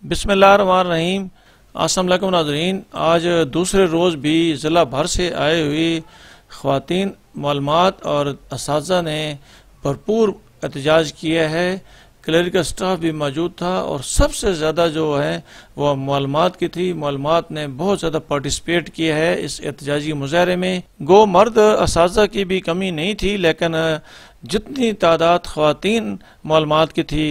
बिस्मिल्लाहिर्रहमानिर्रहीम। अस्सलाम वालेकुम नाज़रीन। आज दूसरे रोज़ भी ज़िला भर से आए हुए ख़वातीन मालूमात और असातिज़ा ने भरपूर एहतजाज किया है। क्लरिकल स्टाफ भी मौजूद था और सबसे ज़्यादा जो है वह मालूमात की थी। मालूमात ने बहुत ज़्यादा पार्टिसिपेट किया है इस एहतजाजी मुजाहरे में। गो मर्द असातिज़ा की भी कमी नहीं थी, लेकिन जितनी तादाद ख़वातीन मालूमात की थी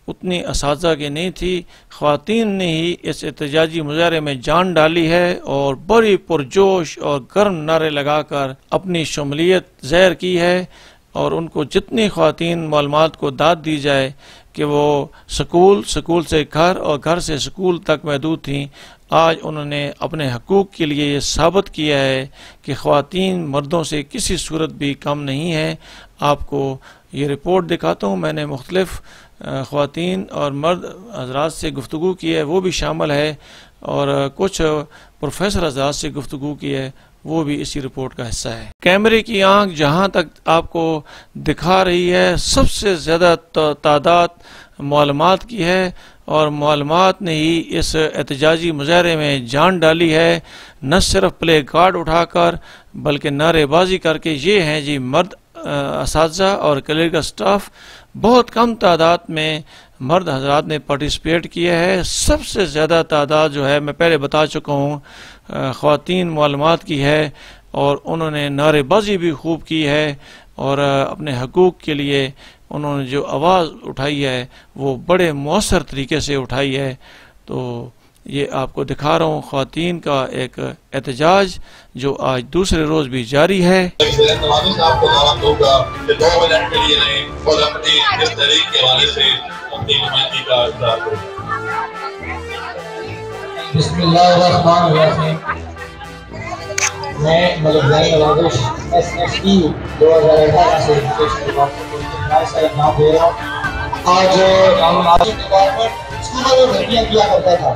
उतनी असातिज़ा की नहीं थी। ख़वातीन ने ही इस एहतजाजी मुजाहरे में जान डाली है और बड़ी पुरजोश और गर्म नारे लगाकर अपनी शमूलियत ज़ाहिर की है। और उनको जितनी ख़वातीन मालूमात को दाद दी जाए कि वो स्कूल से घर और घर से स्कूल तक महदूद थीं, आज उन्होंने अपने हकूक़ के लिए ये साबित किया है कि ख़वातीन मर्दों से किसी सूरत भी कम नहीं है। आपको ये रिपोर्ट दिखाता हूँ। मैंने मुख्तलिफ़ ख़वातीन और मर्द हज़रात से गुफ्तगू की है, वो भी शामिल है, और कुछ प्रोफेसर हज़रात से गुफ्तगू की है, वो भी इसी रिपोर्ट का हिस्सा है। कैमरे की आंख जहां तक आपको दिखा रही है, सबसे ज़्यादा तादाद मालूमात की है और मालूमात ने ही इस एहतजाजी मुजाहरे में जान डाली है। न सिर्फ प्ले कार्ड उठाकर बल्कि नारेबाजी करके। ये हैं जी मर्द असातिज़ा और क्लरिकल स्टाफ। बहुत कम तादाद में मर्द हजरात ने पार्टिसिपेट किया है। सबसे ज़्यादा तादाद जो है मैं पहले बता चुका हूँ ख़वातीन मालूमात की है, और उन्होंने नारेबाजी भी खूब की है और अपने हकूक़ के लिए उन्होंने जो आवाज़ उठाई है वो बड़े मौसर तरीके से उठाई है। तो ये आपको दिखा रहा हूँ ख़वातीन का एक एहतजाज जो आज दूसरे रोज़ भी जारी है। मैं नवाज़िश SSE 2018 से एग्जाम दे रहा हूँ। आज हम डिपार्टमेंट स्कूलों में भर्तियाँ किया करता था।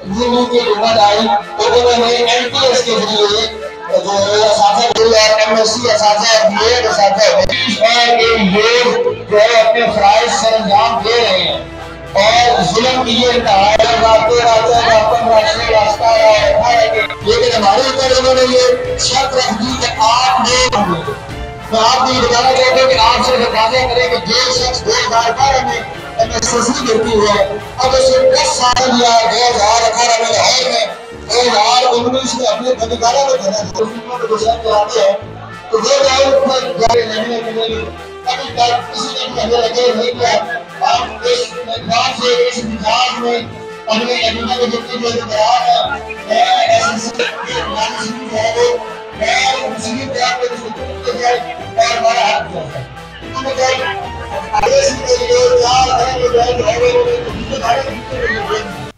इंजीनियरिंग की उम्र आई तो मैंने MTS के जरिए जो MSc BEd जो है अपने फ़राइज़ सरअंजाम दे रहे हैं और जुल्म की ये इंतहा लेकिन हमारे ऊपर उन्होंने ये शर्त रख दी कि मैं आपको ये बताना चाहता हूँ कि आप सिर्फ अंदाजा करें कि जो शख्स 2012 में MSc करती है, अब उसे 10 साल या 2018 में लाहौर में 2019 में अपने बंदीखाना में चलाते हैं तो वो जारी रहने के लिए अभी तक किसी ने भी हमें लगे नहीं किया। हम इस मैदान से इस मिजाज में अपने एजुकेशन के जितने जो तैयार है मैं मुस्लिम तैयार कर सकते हैं और हमारा हक है।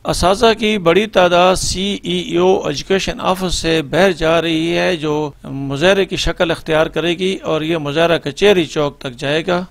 असातिज़ा की बड़ी तादाद CEO एजुकेशन ऑफिस से बाहर जा रही है, जो मुजाहरे की शक्ल अख्तियार करेगी और ये मुजाहरा कचहरी चौक तक जाएगा।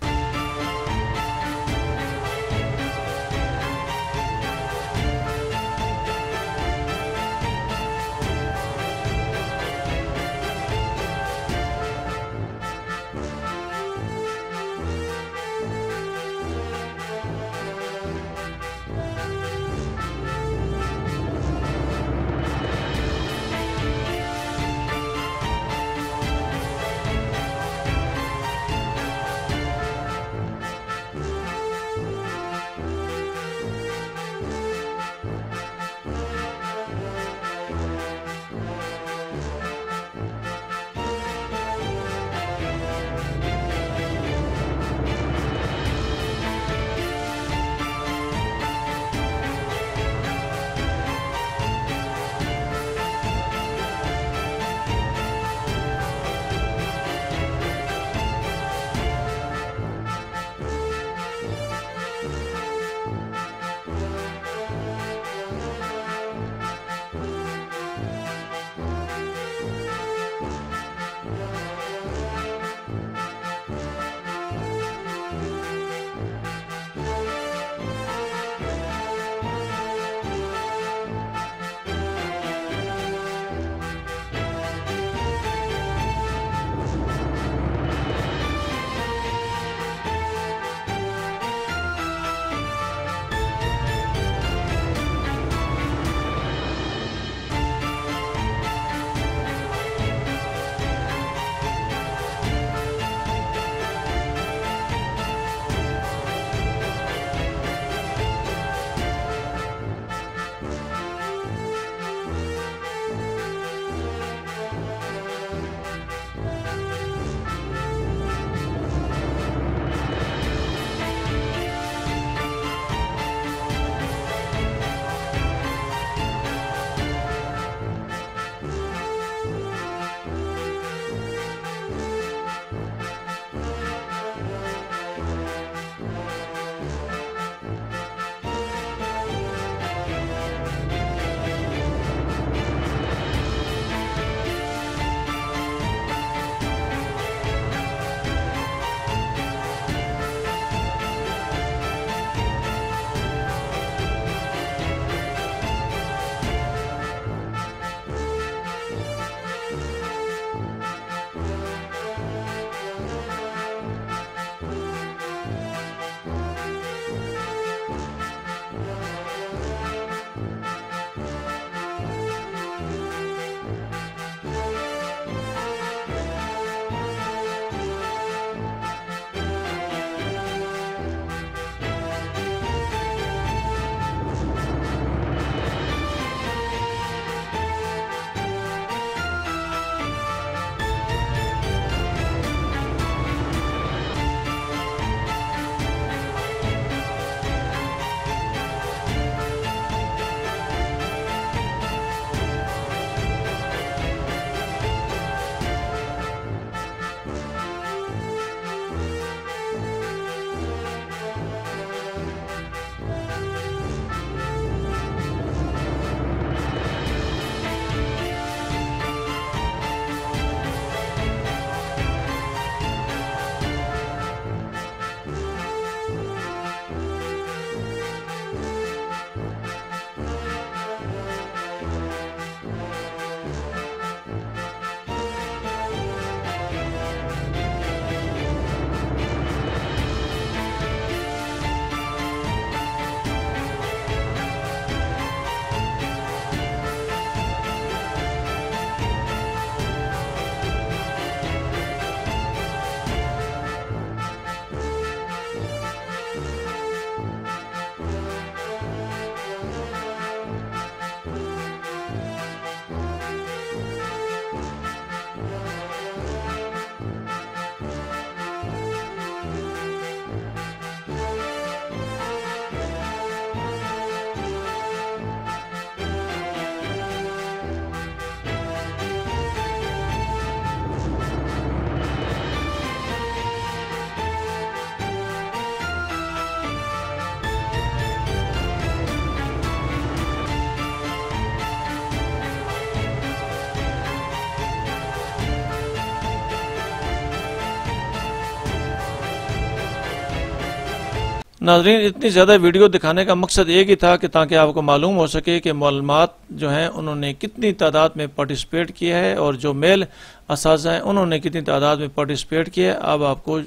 नाज़रीन, इतनी ज़्यादा वीडियो दिखाने का मकसद एक ही था कि ताकि आपको मालूम हो सके कि मालूमात जो हैं उन्होंने कितनी तादाद में पार्टिसिपेट किया है और जो मेल असातिज़ा हैं उन्होंने कितनी तादाद में पार्टिसिपेट किया है। अब आपको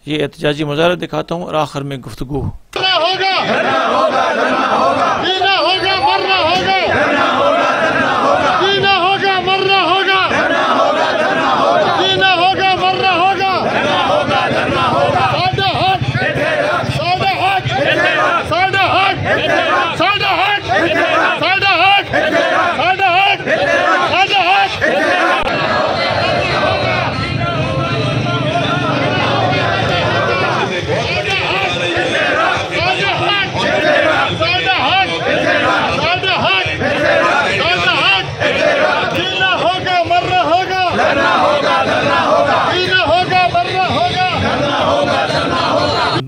ये एहतजाजी मुजाहरा दिखाता हूँ और आखिर में गुफ्तगू।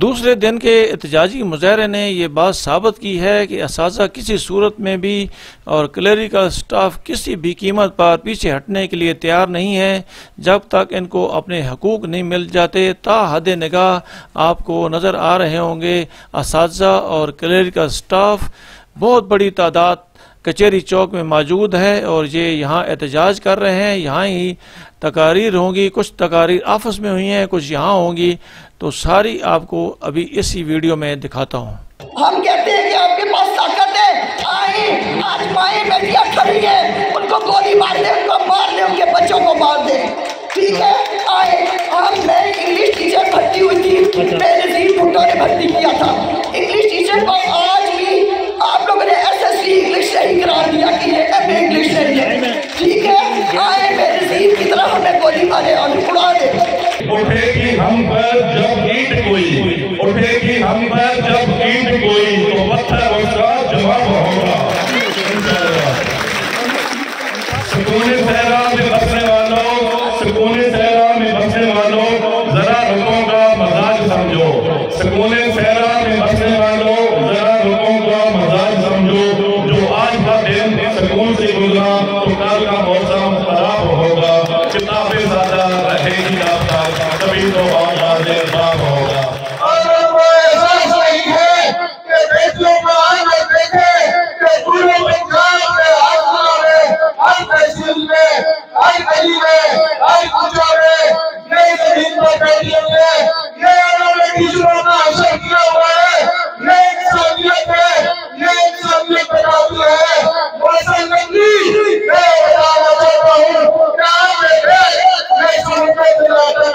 दूसरे दिन के एहतजाजी मुजाहरे ने यह बात साबित की है कि असातिज़ा किसी सूरत में भी और क्लरिकल स्टाफ किसी भी कीमत पर पीछे हटने के लिए तैयार नहीं है जब तक इनको अपने हकूक़ नहीं मिल जाते। ताहद निगाह आपको नज़र आ रहे होंगे असातिज़ा और क्लरिकल स्टाफ बहुत बड़ी तादाद कचहरी चौक में मौजूद है और ये यहाँ एहतजाज कर रहे हैं। यहाँ ही तकारीर होंगी, कुछ तकारीर आपस में हुई हैं, कुछ यहाँ होंगी, तो सारी आपको अभी इसी वीडियो में दिखाता हूँ। हम कहते हैं कि आपके पास ताकत है, आए आज माएँ बेटियां खड़ी हैं, उनको गोली मार दे, उनको मार दे, उनके बच्चों को मार दे, ठीक है। आए हम मैं इंग्लिश टीचर भर्ती हुई थी, बेनज़ीर भुट्टो ने भर्ती किया था इंग्लिश टीचर को। आज भी आप लोगों ने SSC इंग्लिश नहीं करार दिया कि ये MA इंग्लिश नहीं है, ठीक है। आए बेनज़ीर की तरह हमें गोली मारे और उड़ा दे। उठेगी हम पर जब ईंट कोई, उठेगी हम पर जब ईंट कोई, तो पत्थर उसका जवाब होगा। सुकून सहरा में बसने वालों, सुकून सहरा में बसने वालों, जरा रुकों का मजाज समझो। सुकून सहरा में बसने वालों, जरा रुकों का मजाज समझो। जो आज का दिन सुकून से गुजरा तो कल का मौसम खराब होगा। किताबें ज्यादा रहेगी आपका, तभी तो आवाज़ बाप होगा। और वो एहसास नहीं है कि बेटियों को आज देखे कि पूरे पंजाब में, हर जिला में, हर तहसील में, हर गली में, हर कुचा में ये जमीन पर बेटियों ने ये उन्होंने टीचरों का असर किया हुआ है। ये इंसानियत है, ये इंसानियत का काबिल है। मौसम नकली मैं बताना चाहता हूँ कि आप मैं सुनकर दिलाता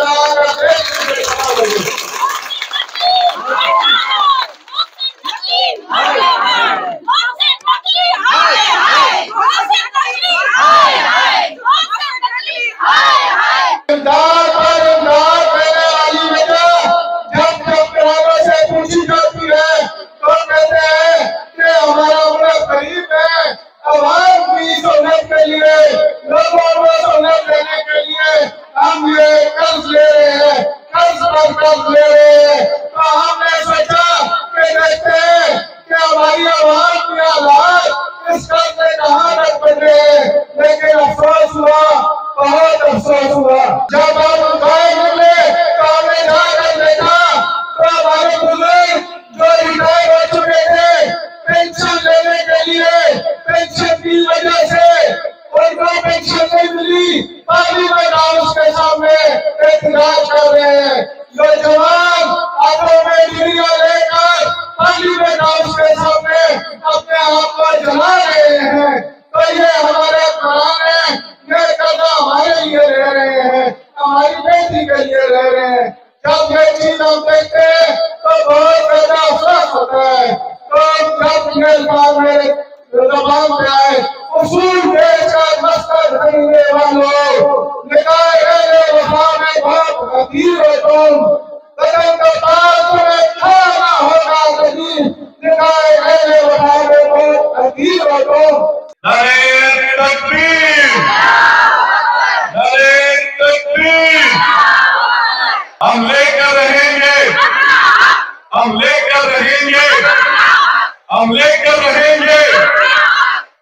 हम लेकर रहेंगे।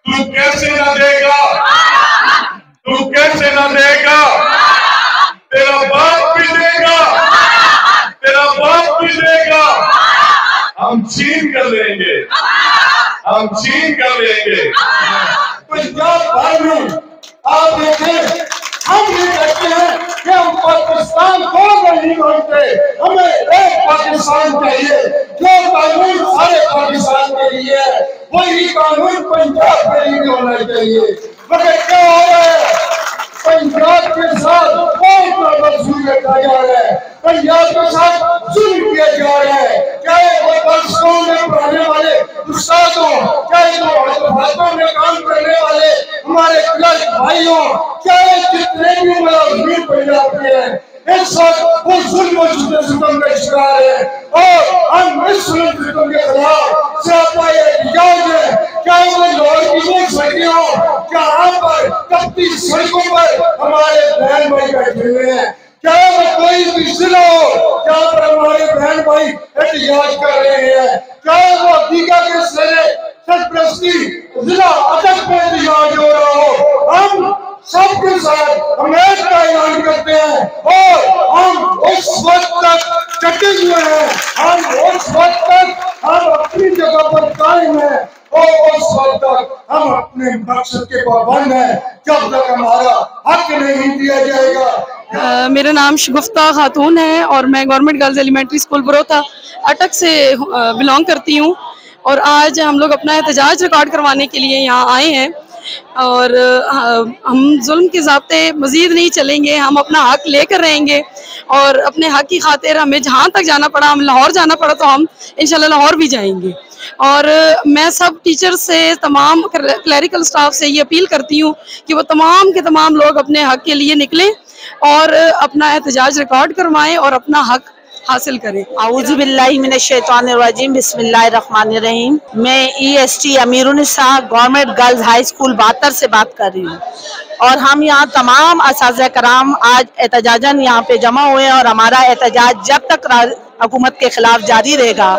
तू कैसे न देगा, तू कैसे न देगा, तेरा बाप भी देगा, तेरा बाप भी देगा। हम कर देंगे, हम छीन कर देंगे। पंजाब भर में आप देखें, हम ये कहते हैं कि हम पाकिस्तान को नहीं मानते, हमें एक पाकिस्तान चाहिए। जो कानून सारे पाकिस्तान के लिए है वही कानून पंजाब के लिए होना चाहिए। मगर क्या हो रहा है, पंजाब के साथ बहुत बड़ा जुल्म किया जा रहा है, पंजाब के साथ जुल्म किया जा रहा है। चाहे वो स्कूल में पढ़ाने वाले उस्ताद हों, चाहे वो हाथों में काम करने वाले हमारे क्लर्क भाई हों, चाहे जितने भी मुलाजिम पंजाब के हैं, इस वक्त वो जुल्म सिस्टम का शिकार है और हम इस सिस्टम के खिलाफ सरापा एहतजाज है। चाहे वो लाहौर की वो सड़कें हों जहाँ पर कच्ची सड़कों पर हमारे बहन भाई बैठे हुए हैं, चाहे वो कोई भी जिला हो जहाँ पर हमारे बहन भाई एहतजाज कर रहे हैं, चाहे वो दीघा के सरपरस्ती जिला अटक में एहतजाज हो रहा हो, हम सबके साथ हमें का ऐलान करते हैं और हम उस वक्त तक डटे हुए हैं, हम उस वक्त तक हम अपनी जगह पर कायम हैं और उस वक्त तक हम अपने मकसद के पाबंद हैं जब तक हमारा हक नहीं दिया जाएगा। मेरा नाम शगुफ्ता खातून है और मैं गवर्नमेंट गर्ल्स एलिमेंट्री स्कूल बरोथा अटक से बिलोंग करती हूँ और आज हम लोग अपना एहतजाज रिकॉर्ड करवाने के लिए यहाँ आए हैं और हम जुल्म के ज़ाब्ते मज़ीद नहीं चलेंगे, हम अपना हक लेकर रहेंगे और अपने हक की खातिर हमें जहाँ तक जाना पड़ा, हम लाहौर जाना पड़ा तो हम इंशाल्लाह लाहौर भी जाएंगे। और मैं सब टीचर से, तमाम क्लरिकल स्टाफ से ये अपील करती हूँ कि वो तमाम के तमाम लोग अपने हक के लिए निकलें और अपना एहतजाज रिकॉर्ड करवाएं और अपना हक हासिल करें। आऊज़ु बिल्लाहि मिनश शैतानिर रजीम, बिस्मिल्लाहिर रहमानिर रहीम। मैं EST Amirunnisa government girls high school Batar से बात कर रही हूँ और हम यहाँ तमाम असातिज़ा कराम आज एहतजाजन यहाँ पे जमा हुए हैं और हमारा एहतजाज जब तक हुकूमत के खिलाफ जारी रहेगा।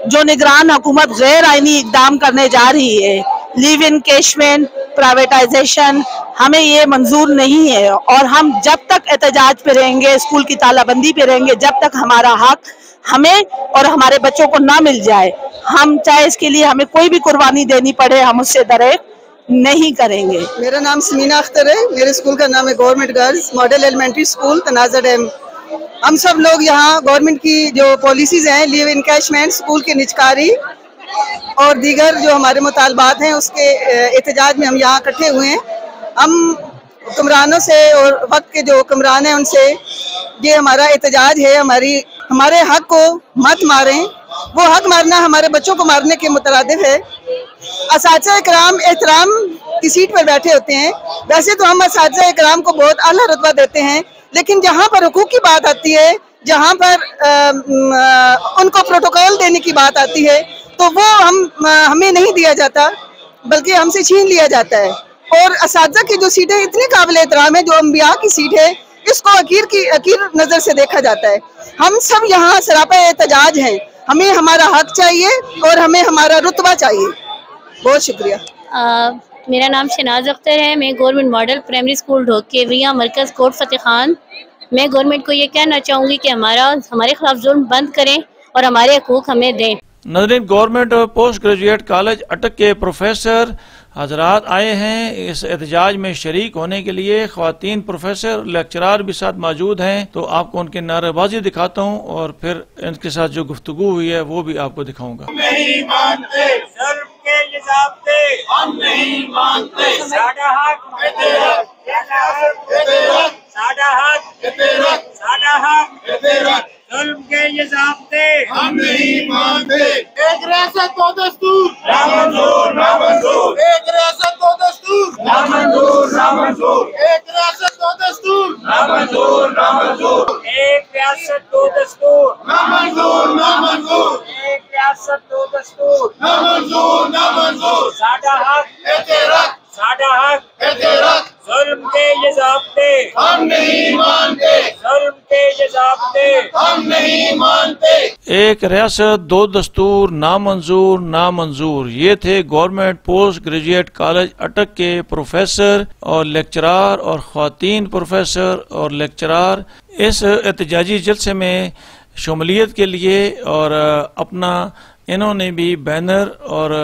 जो निगरान हुकूमत गैर आईनी इकदाम करने जा रही है, लिव इन कैशमेंट, प्राइवेटाइजेशन, हमें ये मंजूर नहीं है और हम जब तक एहतजाज पे रहेंगे, स्कूल की तालाबंदी पे रहेंगे, जब तक हमारा हक हमें और हमारे बच्चों को ना मिल जाए, हम चाहे इसके लिए हमें कोई भी कुर्बानी देनी पड़े, हम उससे दरेक नहीं करेंगे। मेरा नाम समीना अख्तर है, मेरे स्कूल का नाम है government girls model elementary school Tanaza dam. हम सब लोग यहाँ गवर्नमेंट की जो पॉलिसीज हैं, लिव इन कैशमेंट, स्कूल की निजकारी और दीगर जो हमारे मुतालबात हैं उसके एहतजाज में हम यहाँ इकट्ठे हुए हैं। हम हुक्मरानों से और वक्त के जो हुक्मरान हैं उनसे ये हमारा एहतजाज है, हमारे हक को मत मारें। वो हक मारना हमारे बच्चों को मारने के मुतरादिफ है। असातिज़ा इकराम एहतराम की सीट पर बैठे होते हैं। वैसे तो हम असातिज़ा इकराम को बहुत आला रुतबा देते हैं, लेकिन जहाँ पर हुकूक की बात आती है, जहाँ पर उनको प्रोटोकॉल देने की बात आती है तो वो हमें नहीं दिया जाता, बल्कि हमसे छीन लिया जाता है। और असातिज़ा की जो सीट है इतनी काबिल एहतराम है, जो अंबिया की सीट है, इसको अकीर नज़र से देखा जाता है। हम सब यहाँ सरापा एहतजाज हैं, हमें हमारा हक चाहिए और हमें हमारा रुतबा चाहिए। बहुत शुक्रिया। मेरा नाम शनाज अख्तर है, मैं government model primary school Dhokewaria मरकज़ कोट फतेह खान। मैं गवर्नमेंट को ये कहना चाहूँगी कि हमारे खिलाफ जुल्म बंद करें और हमारे हकूक़ हमें दें। नाज़रीन, गवर्नमेंट पोस्ट ग्रेजुएट कॉलेज अटक के प्रोफेसर हजरात आए हैं इस एहतजाज में शरीक होने के लिए। ख्वातीन प्रोफेसर लेक्चरार भी साथ मौजूद हैं, तो आपको उनकी नारेबाजी दिखाता हूँ और फिर इनके साथ जो गुफ्तगू हुई है वो भी आपको दिखाऊंगा। नहीं मानते जुल्म के ये ज़ाब्ते, हम नहीं मानते साडा हक, साडा हक, जुल्म के ये ज़ाब्ते हम नहीं मानते। एक रियासत दो दस्तूर, ना मंजूर, ना मंजूर। एक रियासत दो दस्तूर, ना मंजूर, ना मंजूर। एक रियासत दो दस्तूर, ना मंजूर, ना मंजूर। एक रियासत दो दस्तूर, ना मंजूर, ना मंजूर। एक रियासत दो दस्तूर, ना मंजूर, ना मंजूर। साडा हक, साडा हक, जुल्म के ये ज़ाब्ते हम नहीं मानते, जुल्म के ये ज़ाब्ते हम नहीं मानते। एक रियासत दो दस्तूर, नामंजूर, नामंजूर। ये थे गवर्नमेंट पोस्ट ग्रेजुएट कॉलेज अटक के प्रोफेसर और लेक्चरार और ख्वातीन प्रोफेसर और लेक्चरार इस एहतजाजी जलसे में शमूलियत के लिए और अपना इन्होंने भी बैनर और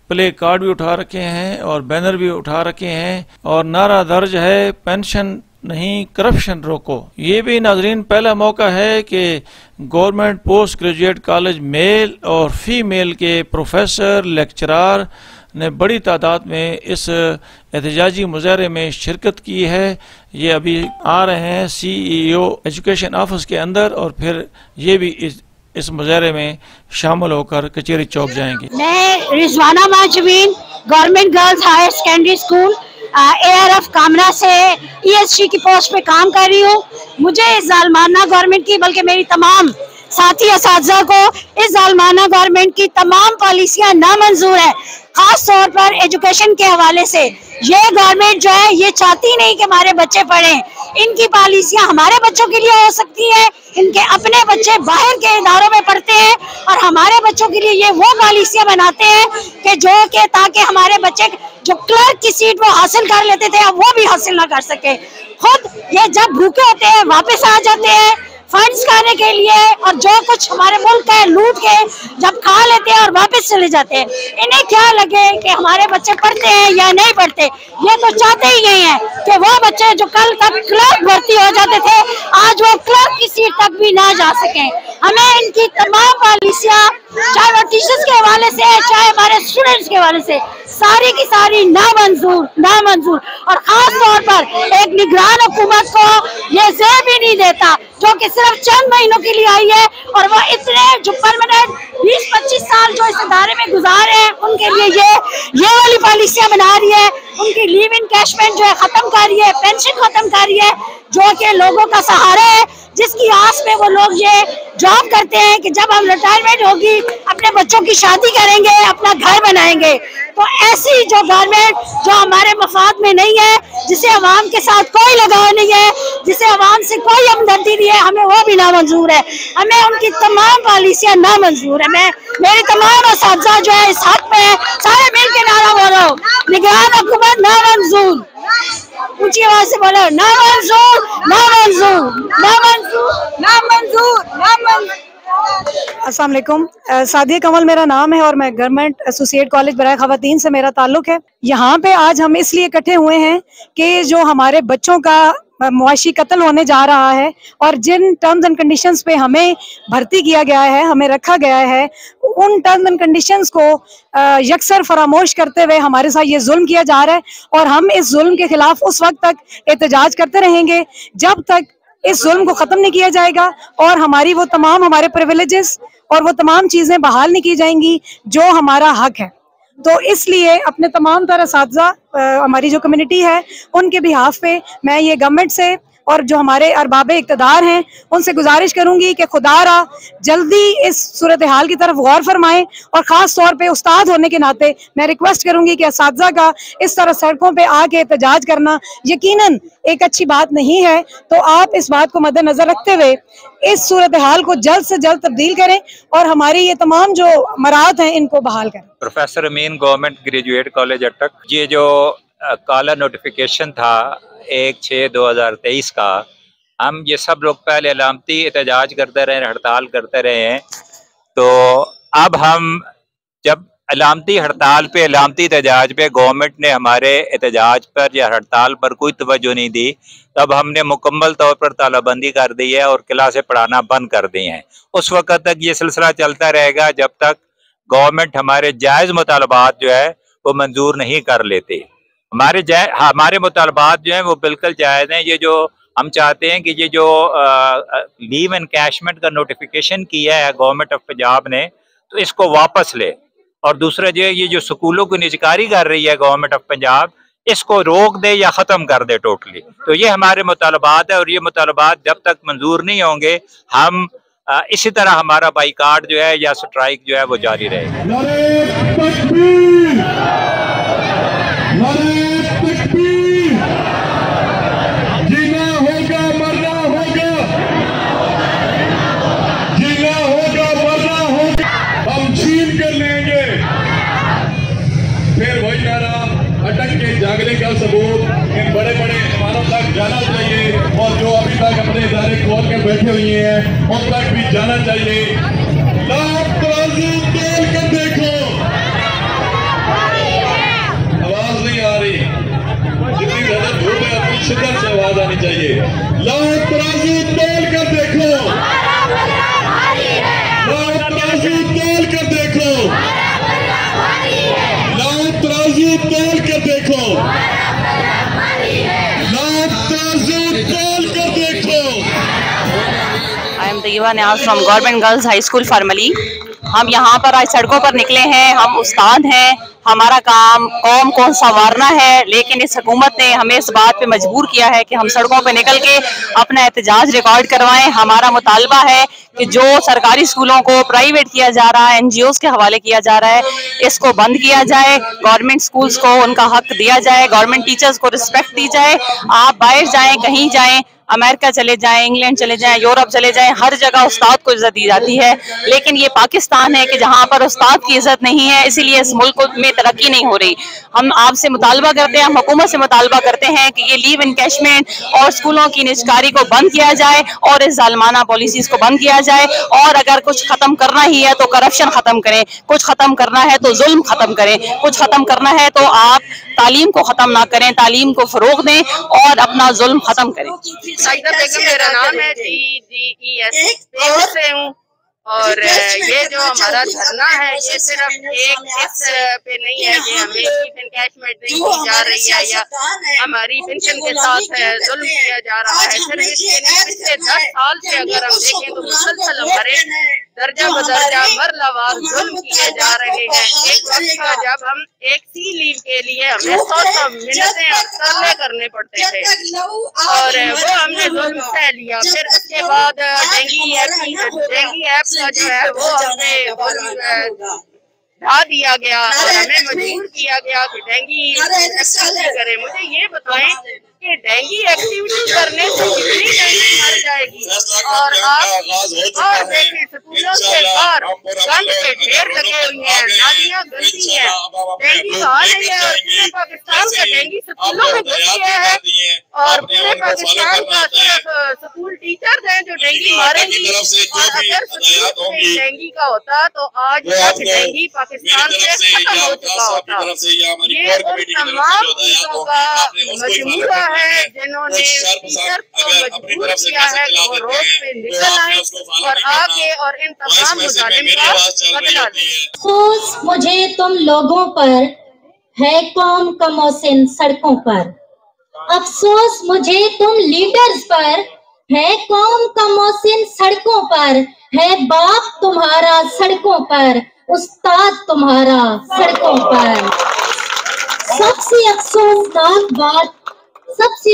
प्ले कार्ड भी उठा रखे हैं और बैनर भी उठा रखे हैं और नारा दर्ज है, पेंशन नहीं करप्शन रोको। ये भी नाजरीन पहला मौका है कि government post graduate college male और फीमेल के प्रोफेसर लेक्चरार ने बड़ी तादाद में इस एहतजाजी मुजाहरे में शिरकत की है। ये अभी आ रहे हैं CEO एजुकेशन ऑफिस के अंदर और फिर ये भी इस मुजाहरे में शामिल होकर कचेरी चौक जाएंगे। मैं Rizwana Majveen government girls higher secondary school ARF Kamra से ESG की पोस्ट पे काम कर रही हूँ। मुझे इस जालमाना गवर्नमेंट की बल्कि मेरी तमाम साथी असातिज़ा को इस जालमाना गवर्नमेंट की तमाम पॉलिसियाँ नामंजूर है। खास तौर पर एजुकेशन के हवाले से ये गवर्नमेंट जो है ये चाहती नहीं कि हमारे बच्चे पढ़ें। इनकी पॉलिसियाँ हमारे बच्चों के लिए हो सकती है, इनके अपने बच्चे बाहर के इदारों में पढ़ते हैं और हमारे बच्चों के लिए ये वो पॉलिसियाँ बनाते हैं कि जो कि ताकि हमारे बच्चे जो क्लर्क की सीट वो हासिल कर लेते थे अब वो भी हासिल ना कर सके। खुद ये जब भूखे होते हैं वापस आ जाते हैं फंड्स खाने के लिए और जो कुछ हमारे मुल्क का लूट के जब खा लेते हैं और वापस चले जाते हैं। इन्हें क्या लगे कि हमारे बच्चे पढ़ते हैं या नहीं पढ़ते, ये तो चाहते ही नहीं है कि वो बच्चे जो कल तक क्लर्क भर्ती हो जाते थे आज वो क्लर्क की सीट तक भी ना जा सके। हमें इनकी तमाम पॉलिसियाँ चाहे वो टीचर्स के हवाले से चाहे हमारे स्टूडेंट्स के हवाले से सारी की सारी नामंजूर और खास तौर पर एक निगरान हुकूमत को ये ज़ेब भी नहीं देता जो कि सिर्फ चंद महीनों के लिए आई है और वो इतने जो परमानेंट 20-25 साल जो इस इदारे में गुजारे हैं उनके लिए ये वाली पॉलिसियाँ बना रही है। उनकी लीव इनकैशमेंट जो है खत्म कर रही है, पेंशन खत्म कर रही है जो कि लोगों का सहारा है, जिसकी आस में वो लोग ये जॉब करते हैं कि जब हम रिटायरमेंट होगी अपने बच्चों की शादी करेंगे, अपना घर बनाएंगे। तो ऐसी जो गवर्नमेंट जो हमारे मफाद में नहीं है, जिसे अवाम के साथ कोई लगाव नहीं है, जिसे अवाम से कोई हमदर्दी नहीं है, हमें वो भी नामंजूर है। हमें उनकी तमाम पॉलिसियाँ नामंजूर है। मैं मेरी तमाम असातिज़ा जो है इस हक में सारे मिल के नारा बोलो, निगरान हुकूमत नामंजूर, ऊंची आवाज से बोलो नामंजूर नामंजूर नामंजूर नामंजूर नामंजूर। अस्सलाम वालेकुम, सादिया कमल मेरा नाम है और मैं गवर्नमेंट एसोसिएट कॉलेज बराए ख़वातीन से मेरा ताल्लुक है। यहाँ पे आज हम इसलिए इकट्ठे हुए हैं कि जो हमारे बच्चों का मुआशी कत्ल होने जा रहा है और जिन टर्म्स एंड कंडीशंस पे हमें भर्ती किया गया है, हमें रखा गया है, उन टर्म्स एंड कंडीशंस को यकसर फरामोश करते हुए हमारे साथ ये जुल्म किया जा रहा है और हम इस जुल्म के खिलाफ उस वक्त तक एहतजाज करते रहेंगे जब तक इस जुल्म को ख़त्म नहीं किया जाएगा और हमारी वो तमाम हमारे प्रिविलेजेस और वो तमाम चीज़ें बहाल नहीं की जाएंगी जो हमारा हक है। तो इसलिए अपने तमाम तरह असातिज़ा हमारी जो कम्युनिटी है उनके बिहाफ पे मैं ये गवर्नमेंट से और जो हमारे अरबाब इक़्तिदार हैं उनसे गुजारिश करूंगी कि खुदारा जल्दी इस सूरत हाल की तरफ गौर फरमाएं और ख़ास तौर पे उस्ताद होने के नाते मैं रिक्वेस्ट करूंगी कि असातिज़ा का इस तरह सड़कों पे आके एहतजाज करना यकीनन एक अच्छी बात नहीं है। तो आप इस बात को मद्देनजर रखते हुए इस सूरत हाल को जल्द से जल्द तब्दील करें और हमारी ये तमाम जो मराहत हैं इनको बहाल करें। प्रोफेसर अमीन गवर्नमेंट ग्रेजुएट कॉलेज अटक, ये जो काला नोटिफिकेशन था 1/6/2023 का, हम ये सब लोग पहले अलामती एहतजाज करते रहे, हड़ताल करते रहे हैं। तो अब हम जब अलामती हड़ताल पे, अलामती एहतजाज पे गवर्नमेंट ने हमारे एहतजाज पर या हड़ताल पर कोई तवज्जो नहीं दी, तब हमने मुकम्मल तौर पर तालाबंदी कर दी है और क्लासें पढ़ाना बंद कर दी हैं। उस वक्त तक ये सिलसिला चलता रहेगा जब तक गवर्नमेंट हमारे जायज़ मुतालबात जो है वो मंजूर नहीं कर लेती। हमारे मुतालबात जो हैं वो बिल्कुल जायज़ हैं। ये जो हम चाहते हैं कि ये जो लीव एनकैशमेंट का नोटिफिकेशन किया है गवर्नमेंट ऑफ पंजाब ने, तो इसको वापस ले, और दूसरा जो है ये जो स्कूलों की निजकारी कर रही है गवर्नमेंट ऑफ पंजाब, इसको रोक दे या ख़त्म कर दे टोटली। तो ये हमारे मुतालबात है और ये मुतालबात जब तक मंजूर नहीं होंगे हम इसी तरह हमारा बाइकाट जो है या स्ट्राइक जो है वो जारी रहेगा। जीना होगा मरना होगा, जीना होगा मरना होगा, हम छीन कर लेंगे। फिर वही नारा अटक के जागने का सबूत इन बड़े बड़े इमारों तक जाना चाहिए और जो अभी तक अपने इदारे खोल के बैठे हुए हैं उन तक भी जाना चाहिए। लाओ तराजू तोल कर देखो, लाओ तराजू तोल कर देखो, लाओ तराजू तोल कर देखो, लाओ तराजू तोल कर देखो। I am Tayyaba Niyaz from government girls high school formerly. हम यहाँ पर आज सड़कों पर निकले हैं, हम उस्ताद हैं, हमारा काम कौम को संवारना है, लेकिन इस हुकूमत ने हमें इस बात पे मजबूर किया है कि हम सड़कों पे निकल के अपना एहतजाज रिकॉर्ड करवाएं। हमारा मुतालबा है कि जो सरकारी स्कूलों को प्राइवेट किया जा रहा है, NGOs के हवाले किया जा रहा है, इसको बंद किया जाए, गवर्नमेंट स्कूल्स को उनका हक दिया जाए, गवर्नमेंट टीचर्स को रिस्पेक्ट दी जाए। आप बाहर जाएं, कहीं जाएं, अमेरिका चले जाएं, इंग्लैंड चले जाएं, यूरोप चले जाएं, हर जगह उस्ताद को इज्जत दी जाती है, लेकिन ये पाकिस्तान है कि जहाँ पर उस्ताद की इज्जत नहीं है, इसीलिए इस मुल्क में तरक्की नहीं हो रही। हम आपसे मुतालबा करते हैं, हम हुकूमत से मुतालबा करते हैं कि ये लीव इनकैशमेंट और स्कूलों की निजकारी को बंद किया जाए और इस जालमाना पॉलिसीज को बंद किया जाए। और अगर कुछ खत्म करना ही है तो करप्शन खत्म करें, कुछ खत्म करना है तो जुल्म खत्म करें, कुछ खत्म करना है तो आप तालीम को खत्म ना करें, तालीम को फरोग दें और अपना जुल्म खत्म करें। साइदा बेगम मेरा नाम है, GGES से हूँ। और ये जो हमारा धरना है ये सिर्फ एक इस पे नहीं है कि हमें इनकैशमेंट नहीं की जा रही है या हमारी पेंशन के साथ जुल्म किया जा रहा है। सिर्फ इसके नहीं, पिछले 10 साल से अगर हम देखें तो मुसलसल हमारे दर्जा बदर्जा मरलावार जुल्म किए जा रहे हैं। एक वक्त था जब हम एक सी लीव के लिए हमें 100 मिन्नतें और तरले करने पड़ते थे और वो हमने जुल्म सह लिया। फिर उसके बाद डेंगी ऐप का जो है वो हमें ढा दिया गया और हमें मजबूर किया गया कि डेंगी एक्टिविटी करें। मुझे ये बताएं कि डेंगी एक्टिविटी करने से कितनी डेंगी मर जाएगी। और आप और देखें स्कूलों से बाहर गंद के ढेर लगे हुए हैं, नालियां गंदी हैं, डेंगी कहाँ नहीं है। और पूरे पाकिस्तान का डेंगी स्कूलों में घुस गया है और पूरे पाकिस्तान का सिर्फ स्कूल टीचर्स हैं जो डेंगी मारेंगी। और अगर स्कूल में डेंगी का होता तो आज तक डेंगी पाकिस्तान से खत्म हो चुका होता। ये उन तमाम चीजों का मजबूरा है जिन्होंने टीचर को मजबूर किया है कि वो रोड पे निकल आए और आके और इन तमाम मुजालिम का बदला लें। अफसोस मुझे तुम लोगों पर है कौम का मोहसिन सड़कों पर, अफसोस मुझे तुम लीडर्स पर है कौम का मोहसिन सड़कों पर, है बाप तुम्हारा सड़कों पर, उस्ताद तुम्हारा सड़कों पर। सबसे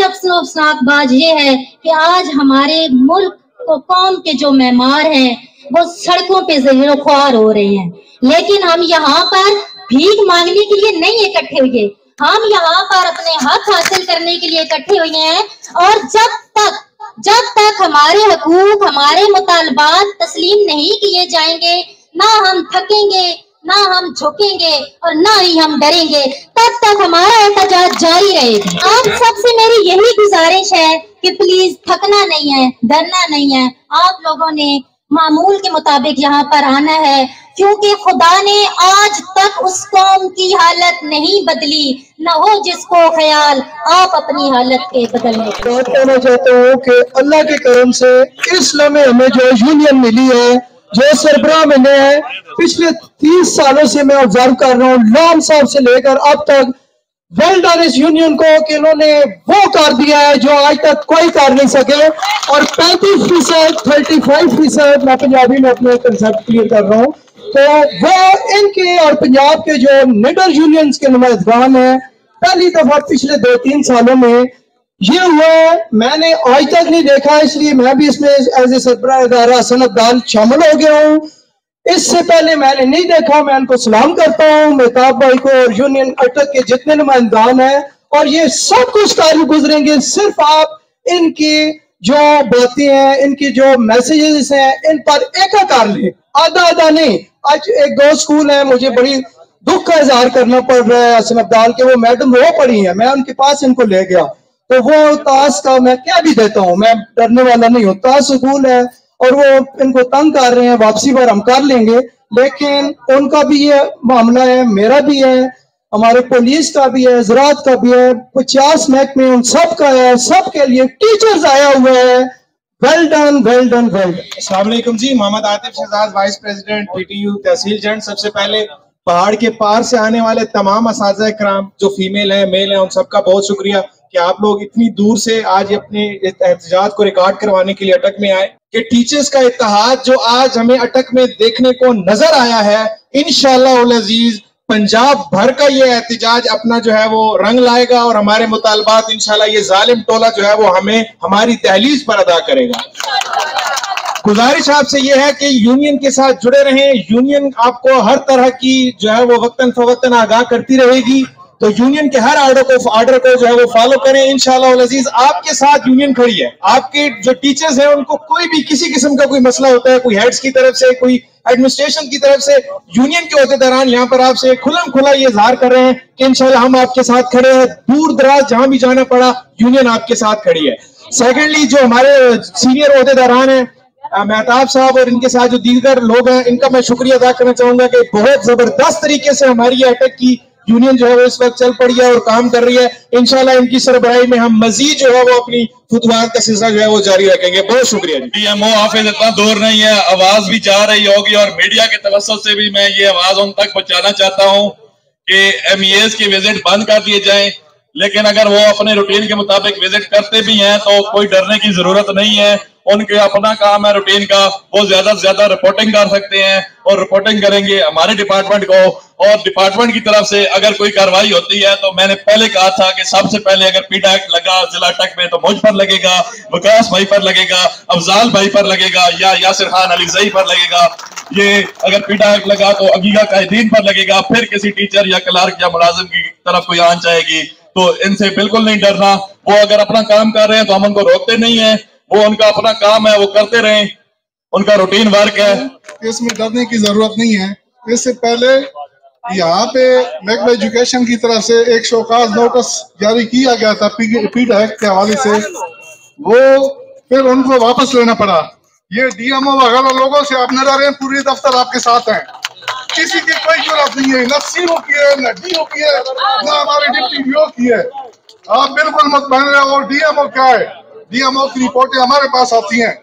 अफसोसनाक बात ये है कि आज हमारे मुल्क को कौम के जो मेहमान हैं वो सड़कों पे ज़ेरो ख्वार हो रहे हैं। लेकिन हम यहाँ पर भीख मांगने के लिए नहीं इकट्ठे हुए, हम यहाँ पर अपने हक हासिल करने के लिए इकट्ठे हुए हैं। और जब तक हमारे हकूक, हमारे मुतालबात तस्लीम नहीं किए जाएंगे, ना हम थकेंगे, ना हम झुकेंगे और ना ही हम डरेंगे, तब तक हमारा एहतजाज जारी रहेगा। आप सबसे मेरी यही गुजारिश है कि प्लीज थकना नहीं है, डरना नहीं है। आप लोगों ने मामूल के मुताबिक यहाँ पर आना है, क्योंकि खुदा ने आज तक उस कौम की हालत नहीं बदली, न हो जिसको ख्याल आप अपनी हालत के बदलने की। बात कहना चाहता हूँ कि अल्लाह के करम से इस लम्हे हमें जो यूनियन मिली है, जो सरबराह मिले हैं, पिछले 30 सालों से मैं ऑब्जर्व कर रहा हूँ, लाम साहब से लेकर अब तक, वेल डन इस यूनियन को कि इन्होंने वो कर दिया है जो आज तक कोई कर नहीं सके। और 35%, 35%, मैं पंजाबी में अपने कंसेप्ट क्लियर कर रहा हूँ, तो वो इनके और पंजाब के जो निडर यूनियंस के नुमाइंदगान हैं, पहली दफा पिछले 2-3 सालों में ये हुआ, मैंने आज तक नहीं देखा, इसलिए मैं भी इसमें एज ए सरबराह इदारा हसन अब्दाल शामिल हो गया हूँ। इससे पहले मैंने नहीं देखा, मैं इनको सलाम करता हूँ, मेहताब भाई को और यूनियन अटक के जितने नुमाइंदान हैं। और ये सब कुछ कार्य गुजरेंगे, सिर्फ आप इनकी जो बातें हैं, इनकी जो मैसेजेस हैं, इन पर एक कर लें, आधा नहीं। आज एक 2 स्कूल है, मुझे बड़ी दुख का इजहार करना पड़ रहा है हसन अब्दाल के, वो मैडम वो पढ़ी है, मैं उनके पास इनको ले गया, तो वो ताश का मैं क्या भी देता हूँ, मैं डरने वाला नहीं हूँ। ताश स्कूल है और वो इनको तंग कर रहे हैं, वापसी पर हम कर लेंगे, लेकिन उनका भी ये मामला है, मेरा भी है। हमारे पुलिस का भी है, ज़राअत का भी है, 50 महकमे उन सब का है, सबके लिए टीचर्स आया हुआ है। Well done, well done, well done. अस्सलाम वालेकुम जी, Mohammad Atif Shahzad, vice president PTU तहसील जंड। सबसे पहले पहाड़ के पार से आने वाले तमाम असातिज़ा कराम जो फीमेल हैं, मेल हैं, उन सबका बहुत शुक्रिया कि आप लोग इतनी दूर से आज अपने एहतजाज को रिकॉर्ड करवाने के लिए अटक में आए। कि टीचर्स का इत्तेहाद जो आज हमें अटक में देखने को नजर आया है, इंशाअल्लाह उल अजीज पंजाब भर का ये एहतजाज अपना जो है वो रंग लाएगा और हमारे मुतालबात इंशाल्लाह ये जालिम टोला जो है वो हमें हमारी दहलीज पर अदा करेगा। गुजारिश आपसे ये है कि यूनियन के साथ जुड़े रहें। यूनियन आपको हर तरह की जो है वो वक्तन फवक्तन आगाह करती रहेगी, तो यूनियन के हर ऑर्डर को जो है वो फॉलो करें। इंशाअल्लाह उल अजीज आपके साथ यूनियन खड़ी है। आपके जो टीचर्स हैं उनको कोई भी किसी किस्म का कोई मसला होता है, कोई हेड्स की तरफ से, कोई एडमिनिस्ट्रेशन की तरफ से, यूनियन के ओहदेदारान यहाँ पर आपसे खुलम खुला ये इजहार कर रहे हैं कि इंशाल्लाह हम आपके साथ खड़े हैं। दूर दराज जहां भी जाना पड़ा यूनियन आपके साथ खड़ी है। सेकेंडली, जो हमारे सीनियर ओहदेदारान हैं मेहताब साहब और इनके साथ जो दीगर लोग हैं, इनका मैं शुक्रिया अदा करना चाहूंगा कि बहुत जबरदस्त तरीके से हमारी अटक की यूनियन जो है वो इस वक्त चल पड़ी है और काम कर रही है। इंशाल्लाह इनकी सरबराही में हम मजीद जो है वो अपनी फुतवाहत का सिलसिला जो है वो जारी रखेंगे। बहुत शुक्रिया जी। DMO ऑफिस इतना दूर नहीं है, आवाज भी जा रही होगी और मीडिया के तवज्जुह से भी मैं ये आवाज उन तक पहुंचाना चाहता हूँ कि MEAs की विजिट बंद कर दिए जाएं, लेकिन अगर वो अपने रूटीन के मुताबिक विजिट करते भी हैं तो कोई डरने की जरूरत नहीं है। उनके अपना काम है रूटीन का, वो ज्यादा से ज्यादा रिपोर्टिंग कर सकते हैं और रिपोर्टिंग करेंगे हमारे डिपार्टमेंट को। और डिपार्टमेंट की तरफ से अगर कोई कार्रवाई होती है तो मैंने पहले कहा था कि सबसे पहले अगर पीटा एक्ट लगा जिला अटक में तो मुझ पर लगेगा, विकास भाई पर लगेगा, अफजाल भाई पर लगेगा या यासिर खान अलीजई पर लगेगा। ये अगर पीटा एक्ट लगा तो अगीगा कायदीन पर लगेगा, फिर किसी टीचर या क्लार्क या मुलाजिम की तरफ कोई आंच आएगी। तो इनसे बिल्कुल नहीं डरना। वो अगर अपना काम कर रहे हैं तो हम उनको रोकते नहीं है, वो उनका अपना काम है, वो करते रहें, उनका रूटीन वर्क है। इसमें डरने की जरूरत नहीं है। इससे पहले यहाँ पे महकमा एजुकेशन की तरफ से एक शोकाज नोटिस जारी किया गया था पीटा एक्ट के हवाले से, वो फिर उनको वापस लेना पड़ा। ये DMO वगैरह लोगों से आप न डरें, पूरे दफ्तर आपके साथ हैं, किसी की कोई जरूरत नहीं है, न CO की है, न DO की है, न हमारे डिप्टी DO की है। आप बिल्कुल मत बने। और DMO क्या है, DMO की रिपोर्टें हमारे पास आती हैं,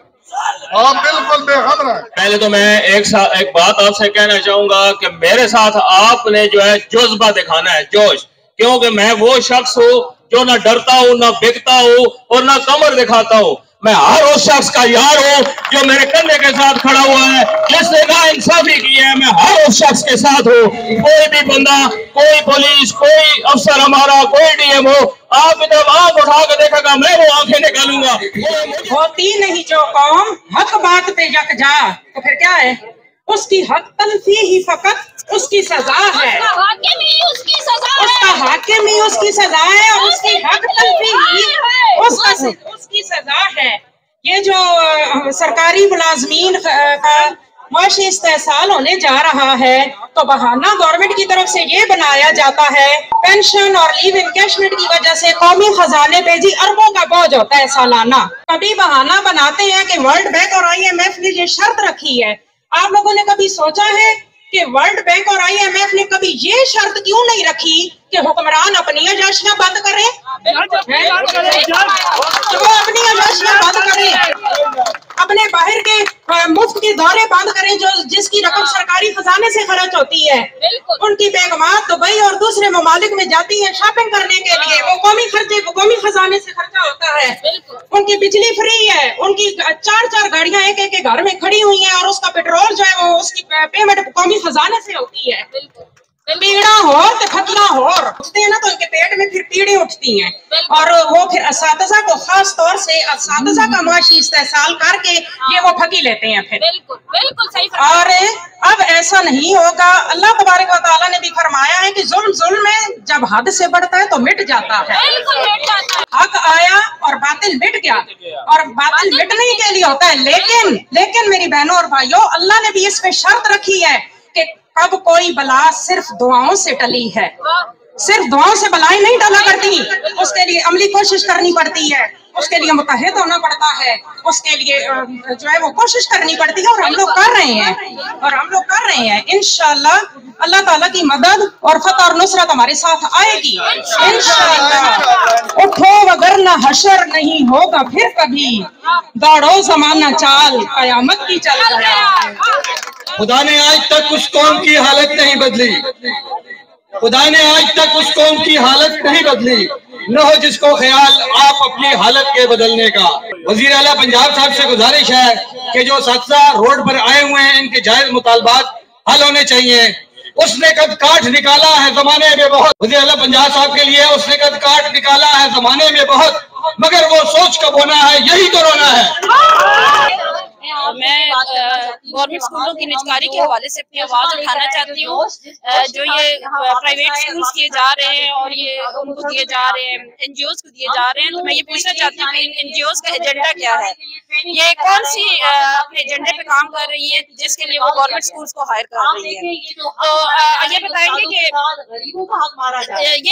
आप बिल्कुल बेखबर हैं। पहले तो मैं एक बात आपसे कहना चाहूंगा कि मेरे साथ आपने जो है जज्बा दिखाना है, जोश, क्योंकि मैं वो शख्स हूँ जो ना डरता हूँ, ना बिकता हूँ और ना कमर दिखाता हूँ। मैं हर उस शख्स का यार हूँ जो मेरे कंधे के साथ खड़ा हुआ है, जिसने नाइंसाफी की है, मैं हर उस शख्स के साथ हूँ। कोई भी बंदा, कोई पुलिस, कोई अफसर हमारा, कोई DMO आप जब आंख उठा के देखेगा मैं वो आंखें निकालूंगा। होती नहीं जो कौम हक बात पे यक जा, तो फिर क्या है, उसकी हक तलफी ही फकत उसकी सजा है, उसका हाकिम ही उसकी सजा है और उसकी हक तलफी ही उसकी सजा है। ये जो सरकारी मुलाजमीन का माशी इस्तेहसाल होने जा रहा है तो बहाना गवर्नमेंट की तरफ से ये बनाया जाता है, पेंशन और लीव इनकैशमेंट की वजह से कौमी खजाने पे जी अरबों का बोझ होता है सालाना। कभी बहाना बनाते हैं कि वर्ल्ड बैंक और IMF ने ये शर्त रखी है। आप लोगों ने कभी सोचा है कि वर्ल्ड बैंक और IMF ने कभी ये शर्त क्यों नहीं रखी कि हुक्मरान अपनी अजाशियां बंद करें? तो वो अपनी अजाशियां बंद करें, अपने बाहर के मुफ्त के दौरे बंद करें जो जिसकी रकम सरकारी खजाने से खर्च होती है। उनकी बेगमात दुबई और दूसरे ममालिक में जाती है शॉपिंग करने के लिए, वो कौमी खजाने से खर्चा होता है। उनकी बिजली फ्री है, उनकी 4-4 गाड़ियां एक एक घर में खड़ी हुई हैं और उसका पेट्रोल जो है वो उसकी पेमेंट कौमी खजाने से होती है। पीड़ा हो तो फकियां हो उठते हैं ना तो उनके पेट में फिर पीड़े उठती हैं और वो फिर असातिज़ा को खास तौर से असातिज़ा का माशी इस्तेहसाल करके ये वो फकी लेते हैं फिर। बिल्कुल सही। और अब ऐसा नहीं होगा। अल्लाह तबारक व तआला ने भी फरमाया है कि जुल्म में जब हद से बढ़ता है तो मिट जाता है। हक आया और बातिल मिट गया और बातिल मिटने के लिए होता है। लेकिन मेरी बहनों और भाइयों, अल्लाह ने भी इस पे शर्त रखी है कि कब कोई बला सिर्फ दुआओं से टली है। सिर्फ दुआओं से बलाएं नहीं डाला करती, उसके लिए अमली कोशिश करनी पड़ती है, उसके लिए मुतहद होना पड़ता है, उसके लिए जो है वो कोशिश करनी पड़ती है। और हम लोग कर रहे हैं इंशाअल्लाह। अल्लाह ताला की मदद और फतह और नुसरत हमारे साथ आएगी इंशाअल्लाह। उठो वगरना हशर नहीं होगा फिर कभी, दौड़ो जमाना चाल कयामत की चल गया। खुदा ने आज तक उस कौम की हालत नहीं बदली, खुदा ने आज तक उस कौम की हालत नहीं बदली, न हो जिसको ख्याल आप अपनी हालत के बदलने का। वजीर आला पंजाब साहब से गुजारिश है कि जो साथी रोड पर आए हुए हैं इनके जायज मुतालबात हल होने चाहिए। उसने कद काट निकाला है जमाने में बहुत, वजीर आला पंजाब साहब के लिए उसने कद काट निकाला है जमाने में बहुत, मगर वो सोच कब होना है यही तो रोना है। मैं गवर्नमेंट स्कूलों की निजकारी के हवाले से अपनी आवाज उठाना चाहती हूँ। जो ये प्राइवेट स्कूल्स किए जा रहे हैं और ये उनको दिए जा रहे हैं, एनजीओज को दिए जा रहे हैं, तो मैं ये पूछना चाहती हूँ कि इन एनजीओज का एजेंडा क्या है? ये कौन सी अपने एजेंडे पे काम कर रही है जिसके लिए वो गवर्नमेंट स्कूल्स को हायर कर रही है? तो ये बताएंगे कि ये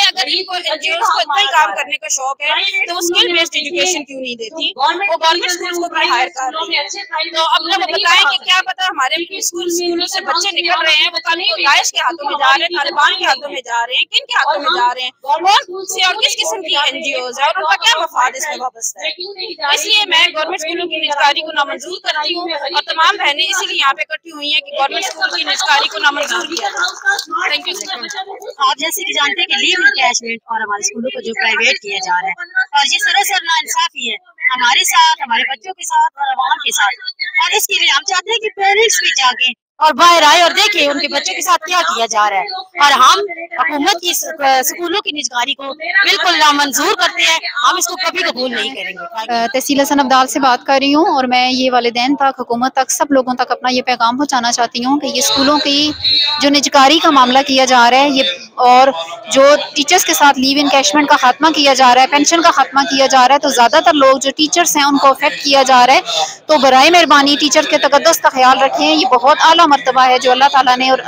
अगर इनको एनजीओज को इतना ही काम करने का शौक है तो वो स्किल बेस्ड एजुकेशन क्यों नहीं देती, वो गवर्नमेंट स्कूल्स को क्यों हायर कर रही है? तो अब लोग बताएं कि क्या पता हमारे स्कूलों से बच्चे निकल रहे हैं, वो कल को दाइश के हाथों में जा रहे हैं, तालिबान के हाथों में जा रहे हैं, किन के हाथों में जा रहे हैं, कौन से और किस किस्म की एनजीओज है और उनका क्या मफाद इसमें वाबस्ता है। इसलिए मैं गवर्नमेंट स्कूलों की निजकारी को नामंजूर करती हूँ और तमाम बहनें इसीलिए यहाँ पे इकट्ठी हुई है कि गवर्नमेंट स्कूल की निजकारी को नामंजूर किया जाए। Thank you. आप जैसे कि जानते हैं कि लीव एनकैशमेंट और हमारे स्कूलों को जो प्राइवेट किया जा रहा है और ये सरासर नाइंसाफी है हमारे साथ, हमारे बच्चों के साथ और अवाम के साथ। और इसके लिए हम चाहते हैं कि पेरेंट्स भी जागे और बाहर आए और देखें उनके बच्चों के साथ क्या किया जा रहा है। और हम हुकूमत की स्कूलों की निजकारी को बिल्कुल नामंजूर करते हैं, हम इसको कभी कबूल नहीं करेंगे। तहसील हसन अब्दाल से बात कर रही हूँ और मैं ये वालिदैन तक, हुकूमत तक, सब लोगों तक अपना ये पैगाम पहुँचाना चाहती हूँ कि ये स्कूलों की जो निजकारी का मामला किया जा रहा है ये, और जो टीचर्स के साथ लीव इनकैशमेंट का खात्मा किया जा रहा है, पेंशन का खात्मा किया जा रहा है, तो ज़्यादातर लोग जो टीचर्स हैं उनको अफेक्ट किया जा रहा है। तो बराए मेहरबानी टीचर के तकद्दुस का ख्याल रखें। ये बहुत आला मर्तबा है जो अल्लाह ताला ने और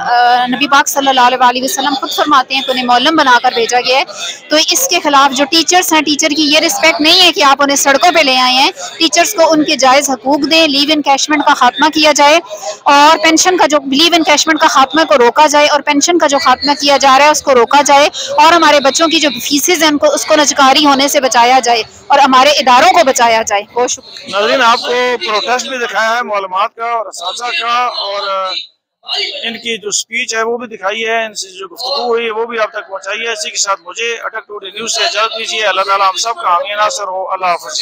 नबी पाक सल्लल्लाहु अलैहि वसल्लम खुद फरमाते हैं कि उन्हें मौलम बनाकर भेजा गया है। तो इसके खिलाफ जो टीचर्स हैं, टीचर की ये रिस्पेक्ट नहीं है कि आप उन्हें सड़कों पे ले आए हैं। टीचर्स को उनके जायज़ हकूक दें, लीव इनकैशमेंट का खात्मा किया जाए और पेंशन का जो लीव इनकैशमेंट का खात्मा को रोका जाए और पेंशन का जो खात्मा किया जा रहा है उसको रोका जाए और हमारे बच्चों की जो फीसेज हैं उनको उसको नजकारी होने से बचाया जाए और हमारे इदारों को बचाया जाए। बहुत शुक्रिया। नाज़रीन, आपको प्रोटेस्ट भी दिखाया है मालूमात का और असातिज़ा का, और इनकी जो स्पीच है वो भी दिखाई है, इनसे जो गुफ्तगू हुई है वो भी आप तक पहुंचाई है। इसी के साथ मुझे अटक टूडे न्यूज़ से इजाज़त दीजिए। अल्लाह ताला हम सब का हामी नासर हो। अल्लाह हाफ़िज़।